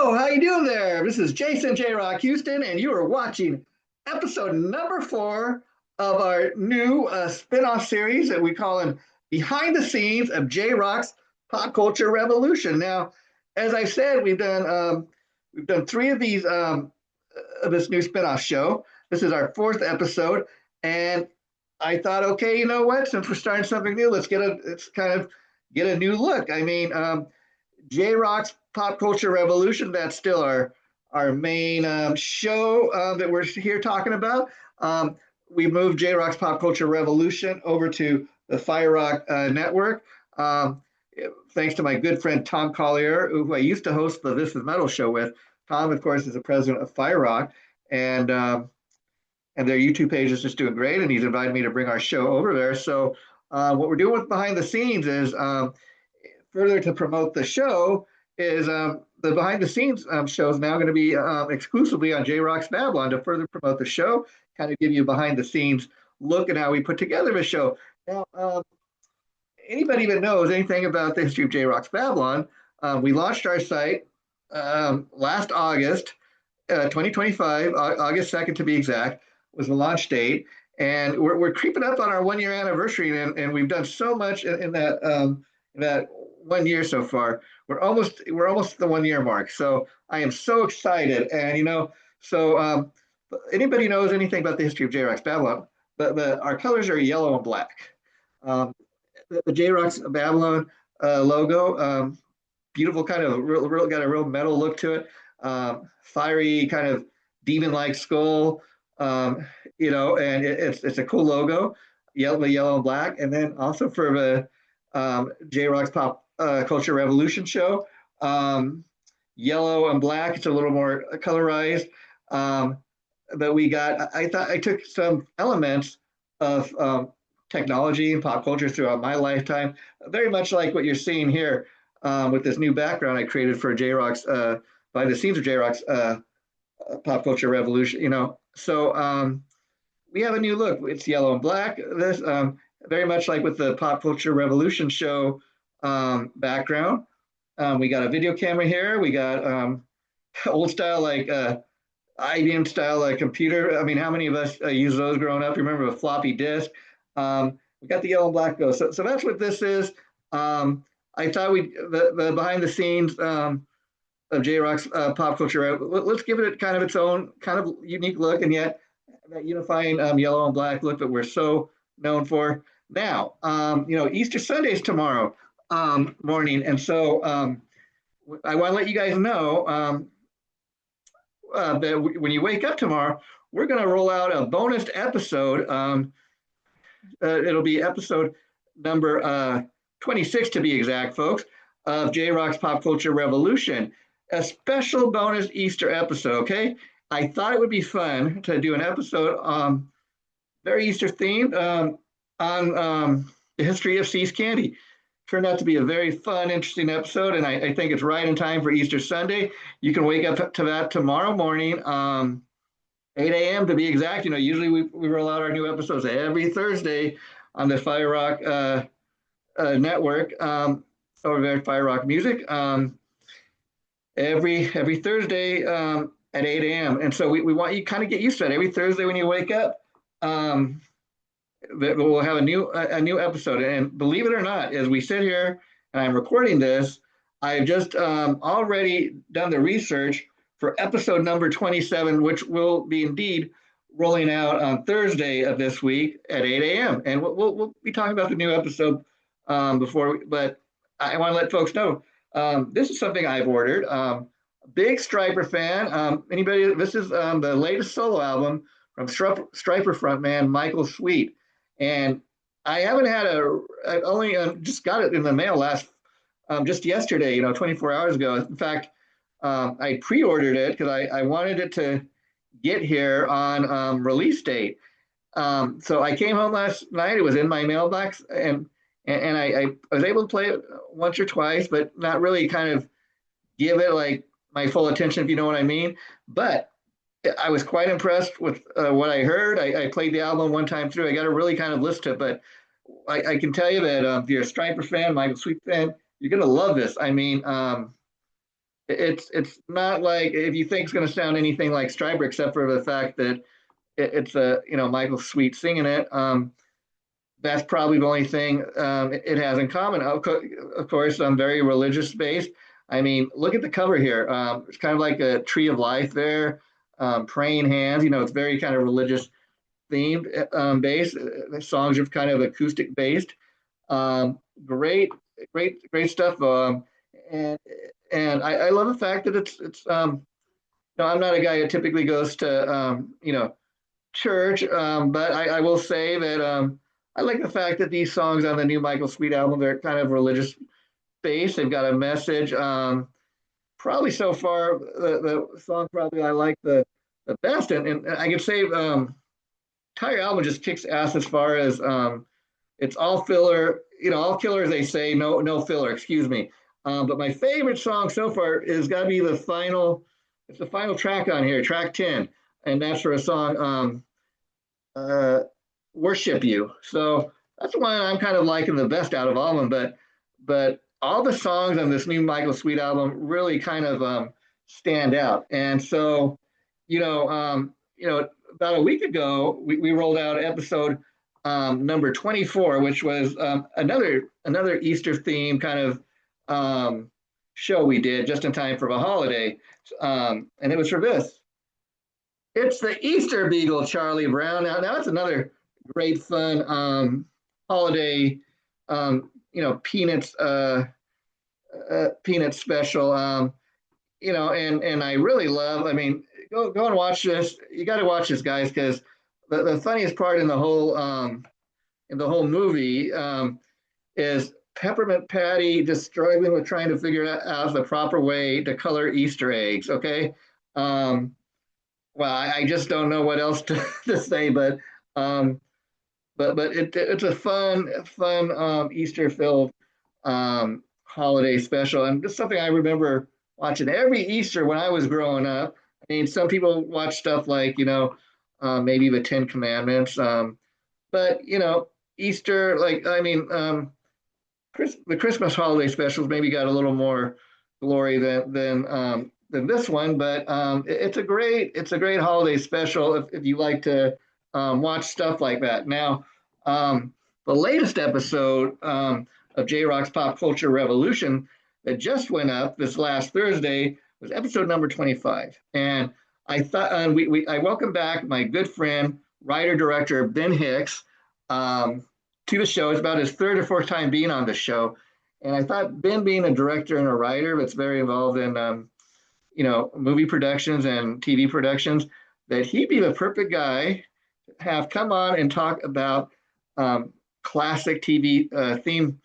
Hello, how you doing there? This is Jason JRock Houston, and you are watching episode number 4 of our new spin-off series that we call Behind the Scenes of JRock's Pop Culture Revolution. Now, as I said, we've done 3 of these of this new spin-off show. This is our 4th episode, and I thought, okay, you know what? Since we're starting something new, let's kind of get a new look. JRock's Pop Culture Revolution. That's still our main show that we're here talking about. We moved JRock's Pop Culture Revolution over to the FireRock network. Thanks to my good friend Tom Collier, who I used to host the This Is Metal show with. Tom, of course, is the president of FireRock, and their YouTube page is just doing great, and he's invited me to bring our show over there. So what we're doing with Behind the Scenes is further to promote the show is the behind the scenes show is now going to be exclusively on JRock's Babylon to further promote the show, kind of give you a behind the scenes look at how we put together the show. Now, anybody that knows anything about the history of JRock's Babylon, we launched our site last August, 2025, August 2nd to be exact, was the launch date. And we're creeping up on our 1 year anniversary, and we've done so much in that 1 year so far. We're almost the 1 year mark. So I am so excited. And anybody knows anything about the history of JRock's Babylon, our colors are yellow and black. The JRock's Babylon logo, beautiful, kind of got a real metal look to it. Fiery kind of demon-like skull, and it's a cool logo, yellow and black. And then also for the JRock's Pop Culture Revolution show, yellow and black. It's a little more colorized. But I took some elements of technology and pop culture throughout my lifetime, very much like what you're seeing here with this new background I created for JRock's behind the scenes of JRock's Pop Culture Revolution. So we have a new look. It's yellow and black. This very much like with the Pop Culture Revolution show background. We got a video camera here. We got old style, like IBM style computer. I mean, how many of us use those growing up? You remember a floppy disk? We got the yellow and black go. So that's what this is. I thought the behind the scenes of JRock's Pop Culture. Let's give it kind of its own kind of unique look, and yet that unifying yellow and black look that we're so known for. Now, Easter Sunday is tomorrow morning, and so I want to let you guys know that when you wake up tomorrow, we're going to roll out a bonus episode. It'll be episode number 26 to be exact, folks, of JRock's Pop Culture Revolution, a special bonus Easter episode. Okay, I thought it would be fun to do an episode very Easter themed on the history of See's Candy. Turned out to be a very fun, interesting episode, and I think it's right in time for Easter Sunday. You can wake up to that tomorrow morning, 8 a.m. to be exact. Usually we roll out our new episodes every Thursday on the FireRock network over there at FireRock Music. Every Thursday at 8 a.m. And so we want you to kind of get used to that. Every Thursday when you wake up, we'll have a new episode. And believe it or not, as we sit here and I'm recording this, I've just already done the research for episode number 27, which will be indeed rolling out on Thursday of this week at 8 a.m. And we'll be talking about the new episode but I want to let folks know this is something I've ordered. Big Striper fan. This is the latest solo album from Striper frontman Michael Sweet. And I haven't I only just got it in the mail just yesterday, 24 hours ago. In fact, I pre-ordered it because I wanted it to get here on release date. So I came home last night. It was in my mailbox, and I was able to play it once or twice, but not really kind of give it like my full attention, if you know what I mean. But I was quite impressed with what I heard. I played the album one time through. I got to really kind of listen to it, but I can tell you that if you're a Striper fan, Michael Sweet fan, you're going to love this. I mean, It's not like if you think it's going to sound anything like Stryper, except for the fact that it's a Michael Sweet singing it. That's probably the only thing it has in common. Of course, I'm very religious based. I mean, look at the cover here. It's kind of like a tree of life there, praying hands. It's very kind of religious themed based. The songs are kind of acoustic based. Great, great stuff. And I love the fact that it's I'm not a guy who typically goes to church, but I will say that I like the fact that these songs on the new Michael Sweet album, they're kind of religious based. They've got a message. Probably so far the song probably I like the best, and I could say entire album just kicks ass as far as it's all filler, all killer as they say, no filler. Excuse me. But my favorite song so far is got to be the final. It's the final track on here, track 10, and that's for a song uh, "Worship You." So that's the one I'm kind of liking the best out of all of them. But all the songs on this new Michael Sweet album really kind of stand out. And so, about a week ago, we rolled out episode number 24, which was another Easter theme kind of show we did just in time for the holiday, and it was for this. It's the Easter Beagle, Charlie Brown. Now it's another great fun holiday, Peanuts Peanuts special. And I really love. I mean, go and watch this. You got to watch this, guys, because the funniest part in the whole movie is Peppermint Patty just struggling with trying to figure out the proper way to color Easter eggs. Okay. Well, I just don't know what else to say, um, but it's a fun Easter filled holiday special, and just something I remember watching every Easter when I was growing up. I mean, some people watch stuff like maybe the Ten Commandments, but Easter, like I mean, the Christmas holiday specials maybe got a little more glory than this one, but it's a great holiday special if you like to watch stuff like that. Now, the latest episode of JRock's Pop Culture Revolution that just went up this last Thursday was episode number 25, and I thought I welcome back my good friend writer director Ben Hicks to the show. It's about his third or fourth time being on the show, and I thought Ben, being a director and a writer that's very involved in movie productions and TV productions, that he'd be the perfect guy to have come on and talk about classic TV theme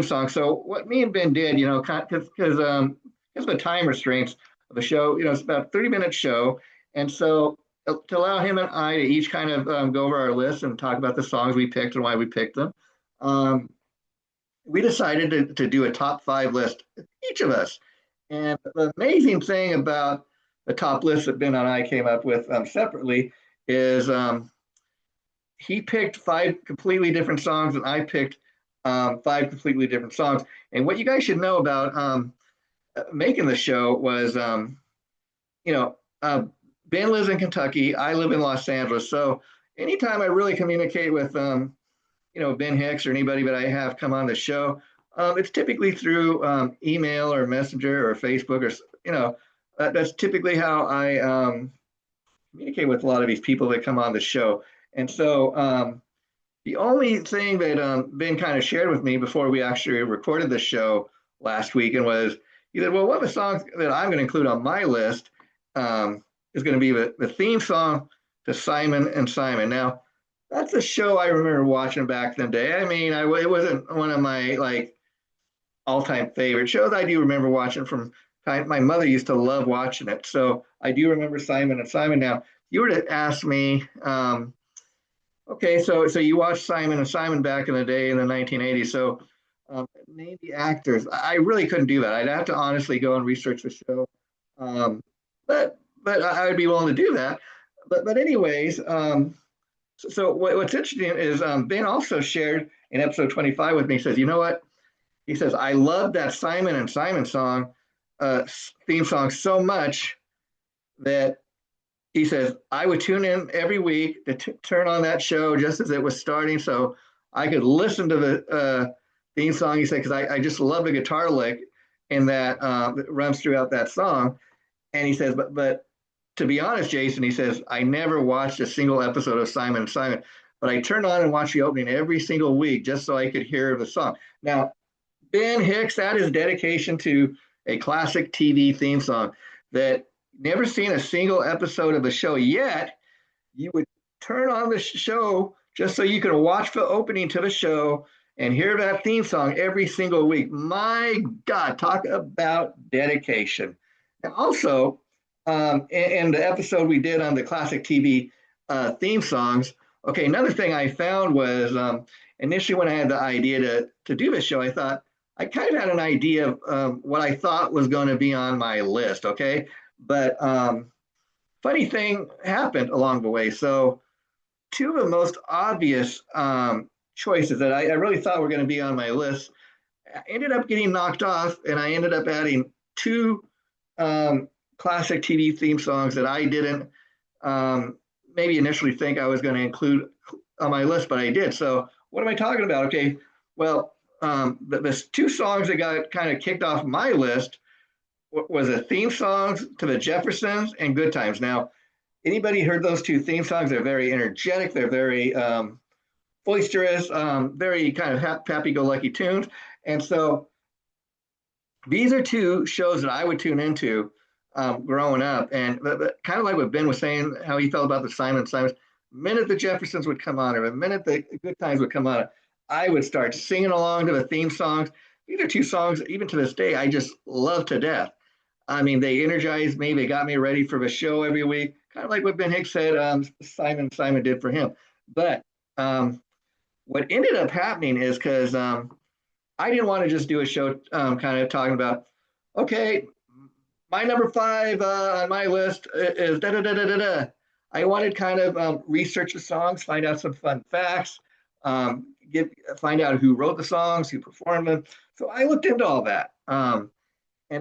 songs. So what me and Ben did, because of the time restraints of the show, it's about a 30-minute show, and so to allow him and I to each kind of go over our list and talk about the songs we picked and why we picked them, we decided to do a top five list, each of us. And the amazing thing about the top list that Ben and I came up with separately is he picked five completely different songs, and I picked five completely different songs. And what you guys should know about making the show was, Ben lives in Kentucky, I live in Los Angeles. So anytime I really communicate with, Ben Hicks or anybody that I have come on the show, it's typically through email or Messenger or Facebook or that's typically how I communicate with a lot of these people that come on the show. And so the only thing that Ben kind of shared with me before we actually recorded the show last week and was he said, well, one of the songs that I'm going to include on my list is going to be the theme song to Simon and Simon. Now, that's a show I remember watching back in the day. I mean, it wasn't one of my all-time favorite shows. I do remember watching from time. My mother used to love watching it, so I do remember Simon and Simon. Now, if you were to ask me, okay, so you watched Simon and Simon back in the day in the 1980s. So name the actors. I really couldn't do that. I'd have to honestly go and research the show. But I would be willing to do that. But anyways, so what's interesting is Ben also shared in episode 25 with me. He says, you know what? He says, I love that Simon and Simon song theme song so much that he says I would tune in every week to turn on that show just as it was starting, so I could listen to the theme song. He said because I just love the guitar lick in that runs throughout that song. And he says, but to be honest, Jason, he says I never watched a single episode of Simon and Simon, but I turned on and watched the opening every single week just so I could hear the song. Now, Ben Hicks, that is dedication to a classic TV theme song that never seen a single episode of the show yet. You would turn on the show just so you could watch the opening to the show and hear that theme song every single week. My God, talk about dedication. And also, in the episode we did on the classic TV theme songs, okay, another thing I found was initially when I had the idea to do this show, I thought I kind of had an idea of what I thought was going to be on my list, okay? But funny thing happened along the way. So two of the most obvious choices that I really thought were going to be on my list ended up getting knocked off, and I ended up adding two classic TV theme songs that I didn't maybe initially think I was going to include on my list, but I did. So what am I talking about? Okay, well, the two songs that got kind of kicked off my list was a theme songs to the Jeffersons and Good Times. Now, anybody heard those two theme songs? They're very energetic. They're very boisterous, very kind of happy-go-lucky tunes. And so these are two shows that I would tune into growing up. And kind of like what Ben was saying, how he felt about the Simons. The minute the Jeffersons would come on, or the minute the Good Times would come on, I would start singing along to the theme songs. These are two songs, even to this day, I just love to death. I mean, they energized me. They got me ready for the show every week, kind of like what Ben Hicks said Simon did for him. But what ended up happening is because I didn't want to just do a show kind of talking about, okay, my number 5 on my list is da da da da da da. I wanted kind of research the songs, find out some fun facts, find out who wrote the songs, who performed them. So I looked into all that. And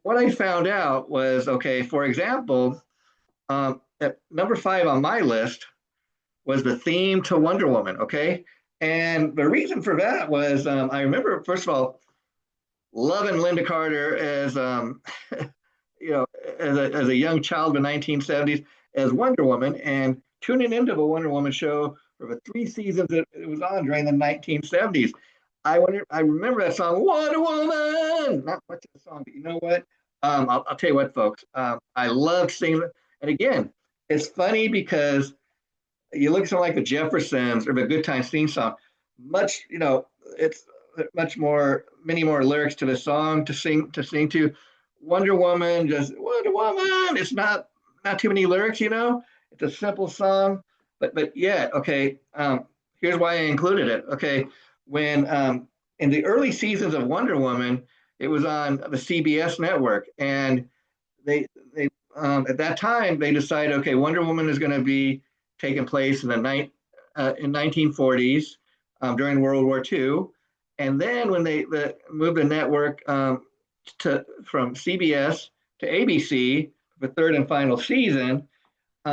what I found out was, okay, for example, at number 5 on my list was the theme to Wonder Woman, okay? And the reason for that was I remember, first of all, loving Linda Carter as, as a young child in the 1970s as Wonder Woman, and tuning into the Wonder Woman show for the 3 seasons that it was on during the 1970s. I remember that song, Wonder Woman. Not much of the song, but you know what? I'll tell you what, folks. I love singing it. And again, it's funny because you look at something like the Jeffersons or the Good Times theme song, it's many more lyrics to the song to sing to. Wonder Woman, just Wonder Woman. It's not too many lyrics, It's a simple song, but yeah, okay. Here's why I included it. Okay, when in the early seasons of Wonder Woman, it was on the CBS network, and they at that time they decided, okay, Wonder Woman is going to be taking place in the 1940s during World War II, and then when they moved the network from CBS to ABC, the third and final season,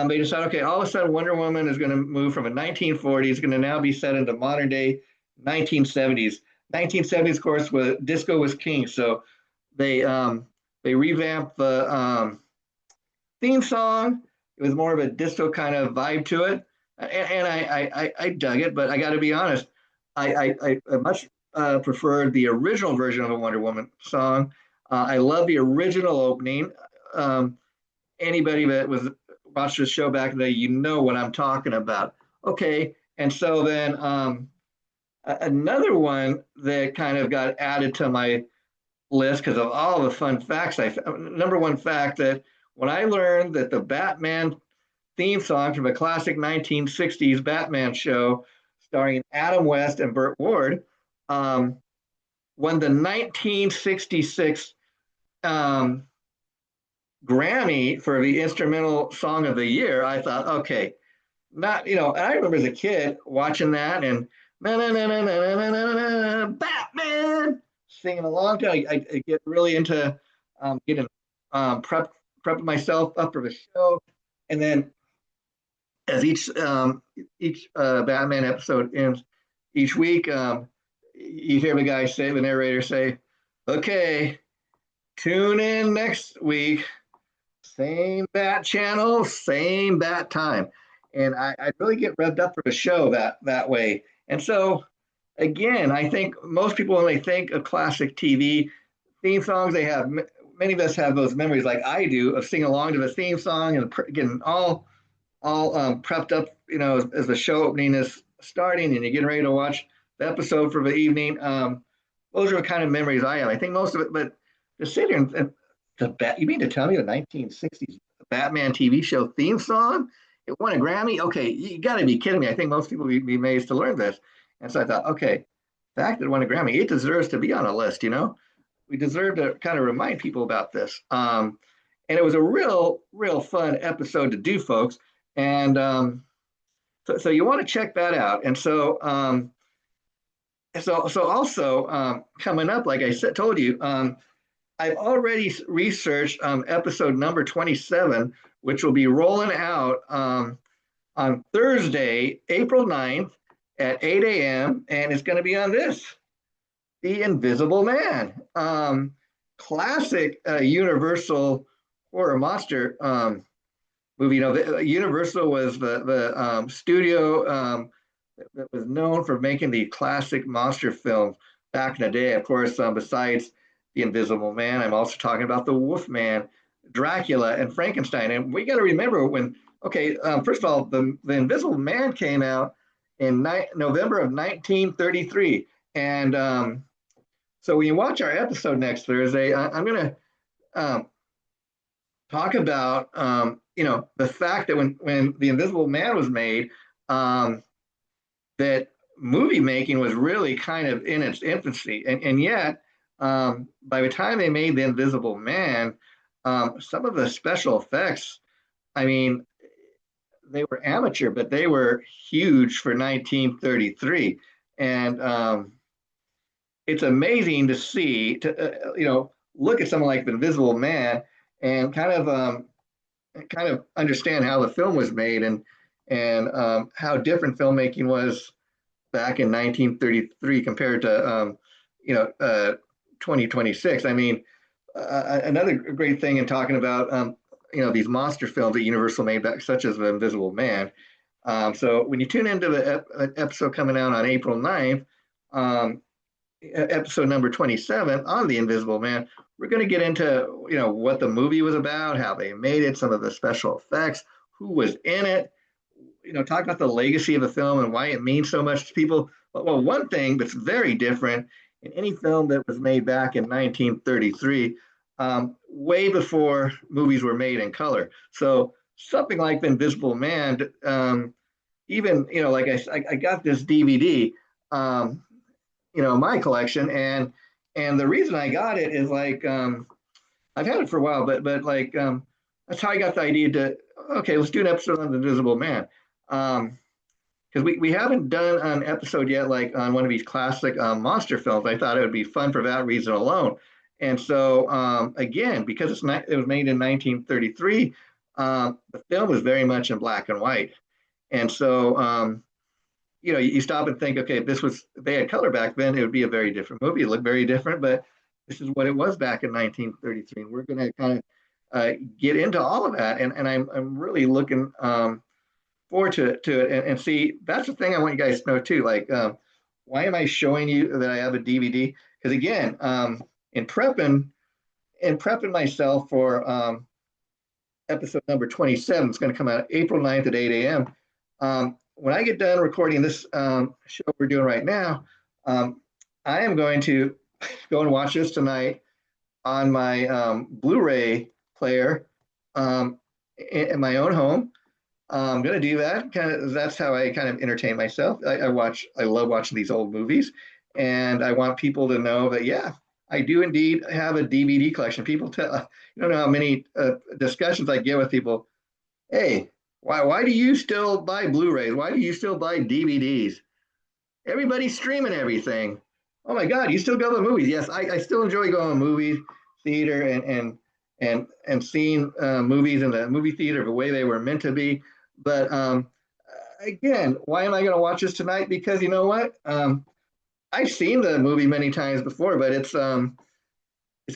they decided, okay, all of a sudden Wonder Woman is going to move from a 1940s, it's going to now be set into modern day 1970s. 1970s, of course, disco was king, so they revamped the theme song. It was more of a disco kind of vibe to it, and I dug it. But I got to be honest, I much preferred the original version of a Wonder Woman song. I love the original opening. Anybody that was watched the show back in the day, you know what I'm talking about. Okay, and so then another one that kind of got added to my list because of all the fun facts. Number one fact that when I learned that the Batman theme song from a classic 1960s Batman show starring Adam West and Burt Ward won the 1966 Grammy for the instrumental song of the year, I thought, okay, and I remember as a kid watching that and Batman singing along to it. I get really into getting prepping myself up for the show, and then as each Batman episode ends each week, you hear the guy say, the narrator say, "Okay, tune in next week, same bat channel, same bat time," and I really get revved up for the show that way. And so, again, I think most people when they think of classic TV theme songs, they have many of us have those memories like I do of singing along to the theme song and getting all prepped up, as the show opening is starting and you're getting ready to watch the episode for the evening. Those are the kind of memories I have. I think most of it, but to sit here and you mean to tell me the 1960s Batman TV show theme song, it won a Grammy? Okay, you got to be kidding me. I think most people would be amazed to learn this. And so I thought, okay, the fact that it won a Grammy, it deserves to be on a list, We deserve to kind of remind people about this. And it was a real fun episode to do, folks. And so you want to check that out. And so also coming up, like I told you, I've already researched episode number 27, which will be rolling out on Thursday, April 9th at 8 a.m. And it's going to be on The Invisible Man. Classic Universal horror monster movie. Universal was the studio that was known for making the classic monster films back in the day. Of course, besides The Invisible Man, I'm also talking about the Wolfman, Dracula, and Frankenstein. And we got to remember first of all, the Invisible Man came out in November of 1933. And so when you watch our episode next Thursday, I'm going to talk about the fact that when The Invisible Man was made, that movie making was really kind of in its infancy, and yet by the time they made The Invisible Man, some of the special effects, I mean, they were amateur, but they were huge for 1933, and it's amazing to see look at something like The Invisible Man and kind of understand how the film was made and how different filmmaking was back in 1933 compared to 2026. I mean, another great thing in talking about these monster films that Universal made back, such as The Invisible Man. So when you tune into the episode coming out on April 9th, episode number 27 on The Invisible Man, we're going to get into what the movie was about, how they made it, some of the special effects, who was in it, talk about the legacy of the film and why it means so much to people. Well, one thing that's very different in any film that was made back in 1933, way before movies were made in color. So something like The Invisible Man, even like I got this DVD, my collection, and the reason I got it is like I've had it for a while, but that's how I got the idea to let's do an episode on The Invisible Man, because we haven't done an episode yet like on one of these classic monster films. I thought it would be fun for that reason alone. And so again, because it was made in 1933, the film was very much in black and white, and so you stop and think, okay, if they had color back then, it would be a very different movie. It looked very different, but this is what it was back in 1933. And we're going to kind of get into all of that. And I'm really looking forward to it. And see, that's the thing I want you guys to know too. Like, why am I showing you that I have a DVD? Because again, in prepping myself for episode number 27, it's going to come out April 9th at 8 a.m. When I get done recording this show we're doing right now, I am going to go and watch this tonight on my Blu-ray player in my own home. I'm going to do that. That's how I kind of entertain myself. I love watching these old movies, and I want people to know that, yeah, I do indeed have a DVD collection. People you don't know how many discussions I get with people. Hey, why do you still buy Blu-rays? Why do you still buy DVDs? Everybody's streaming everything. Oh my God, you still go to the movies? Yes, I still enjoy going to movies, theater, and and seeing movies in the movie theater the way they were meant to be. But again, why am I going to watch this tonight? Because you know what? I've seen the movie many times before, but it's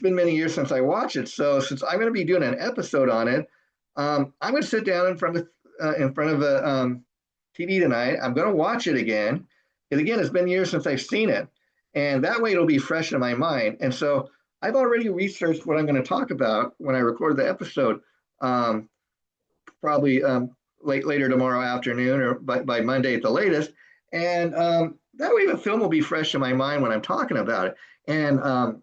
been many years since I watched it. So since I'm going to be doing an episode on it, I'm going to sit down in front of a TV tonight. I'm going to watch it again. And again, it's been years since I've seen it, and that way it'll be fresh in my mind. And so I've already researched what I'm going to talk about when I record the episode. Probably later tomorrow afternoon or by Monday at the latest. And that way the film will be fresh in my mind when I'm talking about it. And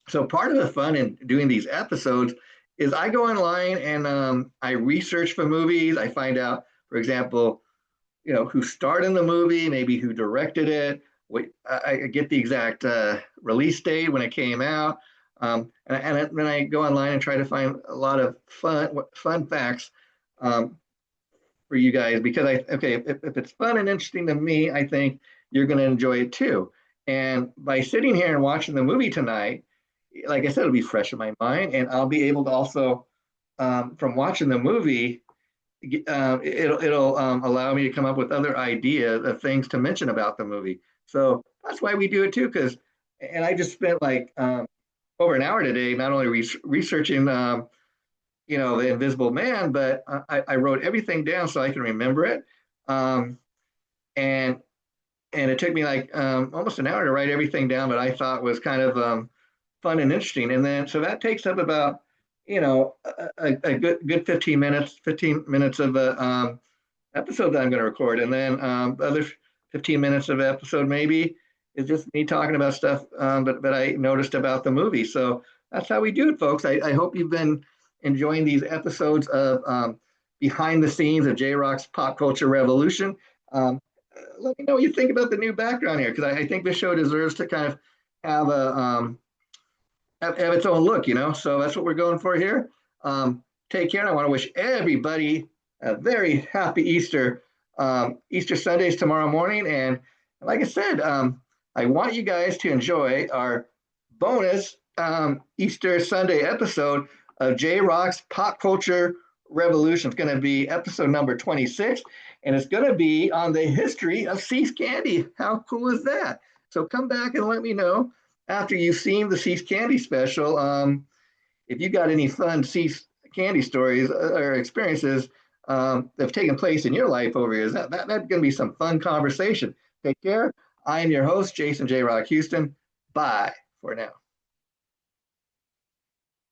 so part of the fun in doing these episodes is I go online and I research for movies. I find out, for example, who starred in the movie, maybe who directed it. I get the exact release date when it came out. And then I go online and try to find a lot of fun facts for you guys because if it's fun and interesting to me, I think you're going to enjoy it too. And by sitting here and watching the movie tonight, like I said, it'll be fresh in my mind, and I'll be able to also, from watching the movie, it'll allow me to come up with other ideas of things to mention about the movie. So that's why we do it too. And I just spent like over an hour today, not only researching, the Invisible Man, but I wrote everything down so I can remember it. And it took me like almost an hour to write everything down that I thought was kind of fun and interesting. And then so that takes up about a good 15 minutes of the episode that I'm going to record, and then the other 15 minutes of the episode maybe is just me talking about stuff that I noticed about the movie. So that's how we do it, folks. I hope you've been enjoying these episodes of behind the scenes of JRock's Pop Culture Revolution. Let me know what you think about the new background here, because I think this show deserves to kind of have have its own look, So that's what we're going for here. Take care. I want to wish everybody a very happy Easter. Easter Sunday is tomorrow morning, and like I said, I want you guys to enjoy our bonus Easter Sunday episode of JRock's Pop Culture Revolution. It's going to be episode number 26, and it's going to be on the history of See's Candy. How cool is that? So come back and let me know after you've seen the See's Candy special, if you got any fun See's Candy stories or experiences that have taken place in your life over years. That's going to be some fun conversation. Take care. I am your host, Jason JRock Houston. Bye for now.